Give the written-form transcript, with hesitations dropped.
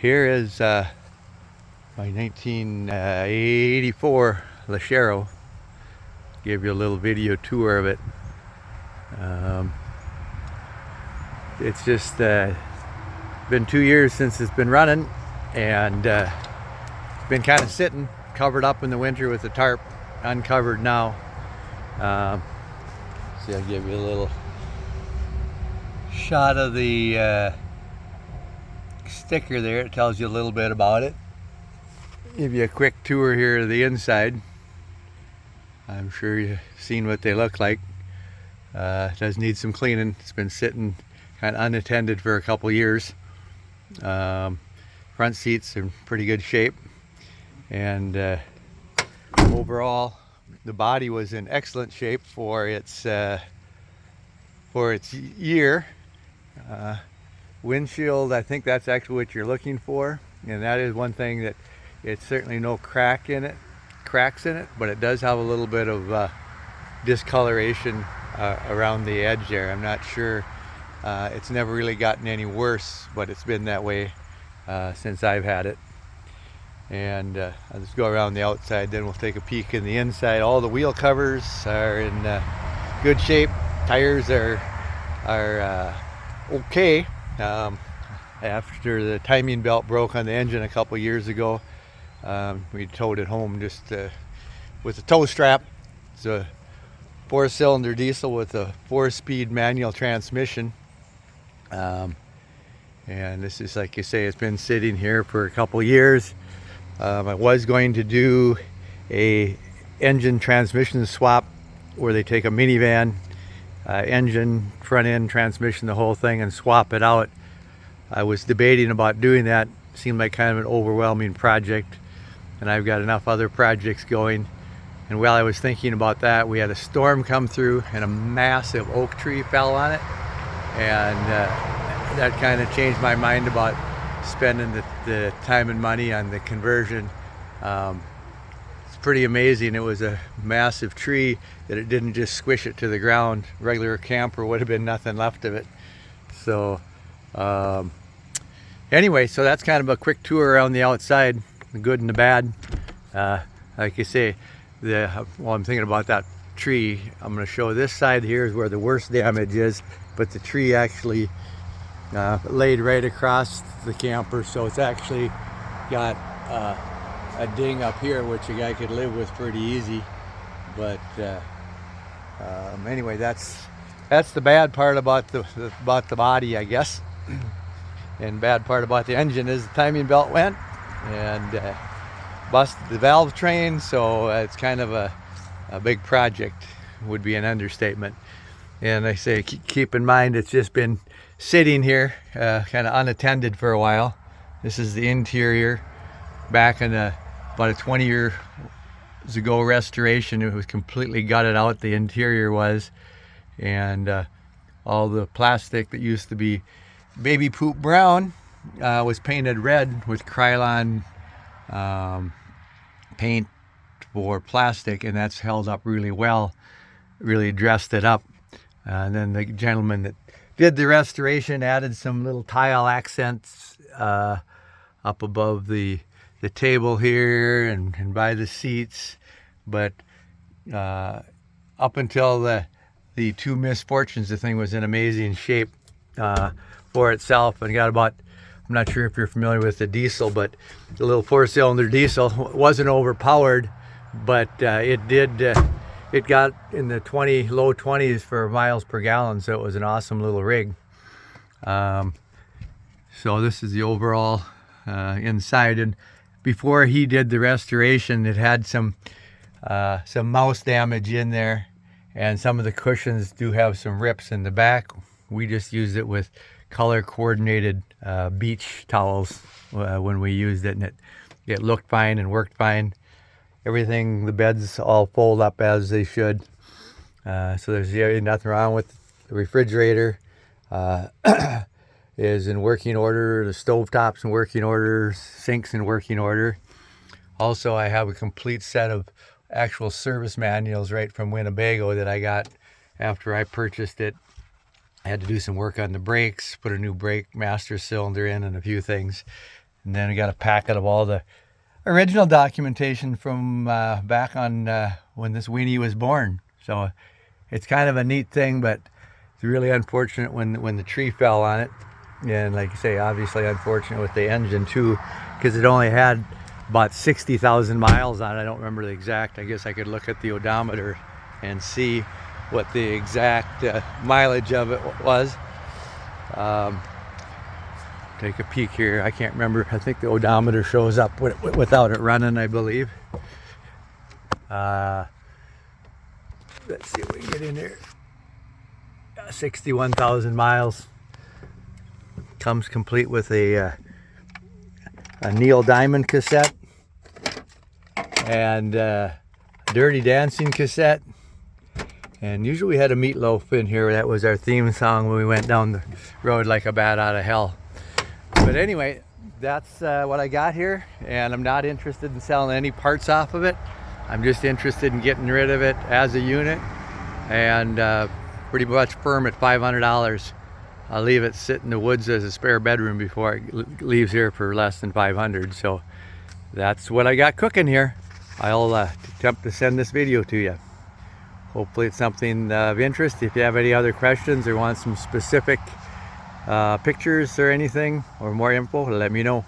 Here is my 1984 Lachero. Give you a little video tour of it. It's just been 2 years since it's been running, and it's been kind of sitting, covered up in the winter with the tarp, uncovered now. See, I'll give you a little shot of the sticker there. It tells you a little bit about it. Give you a quick tour here of the inside. I'm sure you've seen what they look like. It does need some cleaning. It's been sitting kind of unattended for a couple years. Front seats are in pretty good shape, and overall the body was in excellent shape for its year. Windshield, I think that's actually what you're looking for, and that is one thing that it's certainly no cracks in it, but it does have a little bit of discoloration around the edge there. I'm not sure. It's never really gotten any worse, but it's been that way since I've had it. And I'll just go around the outside, then we'll take a peek in the inside. All the wheel covers are in good shape. Tires are okay. After the timing belt broke on the engine a couple years ago, we towed it home just with a tow strap. It's a 4-cylinder diesel with a 4-speed manual transmission. And this is, like you say, it's been sitting here for a couple years. I was going to do a engine transmission swap where they take a minivan, engine, front end, transmission, the whole thing, and swap it out. I was debating about doing that. It seemed like kind of an overwhelming project, and I've got enough other projects going. And while I was thinking about that, we had a storm come through and a massive oak tree fell on it, and that kind of changed my mind about spending the time and money on the conversion. It's pretty amazing. It was a massive tree that it didn't just squish it to the ground. Regular camper would have been nothing left of it. So anyway, so that's kind of a quick tour around the outside, the good and the bad. Like you say, while I'm thinking about that tree, I'm going to show this side here is where the worst damage is, but the tree actually laid right across the camper, so it's actually got a ding up here which a guy could live with pretty easy. But anyway, that's the bad part about the body, I guess. And bad part about the engine is the timing belt went and busted the valve train, so it's kind of a big project, would be an understatement. And I say keep in mind it's just been sitting here kind of unattended for a while. This is the interior. Back in about a 20 years ago restoration, it was completely gutted out, the interior was, and all the plastic that used to be baby poop brown was painted red with Krylon paint for plastic, and that's held up really well, really dressed it up. And then the gentleman that did the restoration added some little tile accents up above the table here and by the seats. But up until the two misfortunes, the thing was in amazing shape for itself, and got about, I'm not sure if you're familiar with the diesel, but the little 4-cylinder diesel wasn't overpowered, but it got in the low 20s for miles per gallon, so it was an awesome little rig. So this is the overall inside, and before he did the restoration, it had some mouse damage in there, and some of the cushions do have some rips in the back. We just used it with color coordinated beach towels when we used it, and it looked fine and worked fine. Everything, the beds all fold up as they should. So there's nothing wrong with the refrigerator. Is in working order. The stovetop's in working order. Sink's in working order. Also, I have a complete set of actual service manuals right from Winnebago that I got after I purchased it. I had to do some work on the brakes, put a new brake master cylinder in and a few things. And then we got a packet of all the original documentation from back on when this weenie was born. So it's kind of a neat thing, but it's really unfortunate when the tree fell on it. And like I say, obviously unfortunate with the engine too, because it only had about 60,000 miles on it. I don't remember the exact. I guess I could look at the odometer and see what the exact mileage of it was. Take a peek here. I can't remember. I think the odometer shows up without it running, I believe. Let's see if we can get in here. 61,000 miles. Comes complete with a Neil Diamond cassette and Dirty Dancing cassette. And usually we had a Meatloaf in here. That was our theme song when we went down the road like a bat out of hell. But anyway, that's what I got here, and I'm not interested in selling any parts off of it. I'm just interested in getting rid of it as a unit, and pretty much firm at $500. I'll leave it sit in the woods as a spare bedroom before it leaves here for less than $500. So that's what I got cooking here. I'll attempt to send this video to you. Hopefully it's something of interest. If you have any other questions or want some specific pictures or anything or more info, let me know.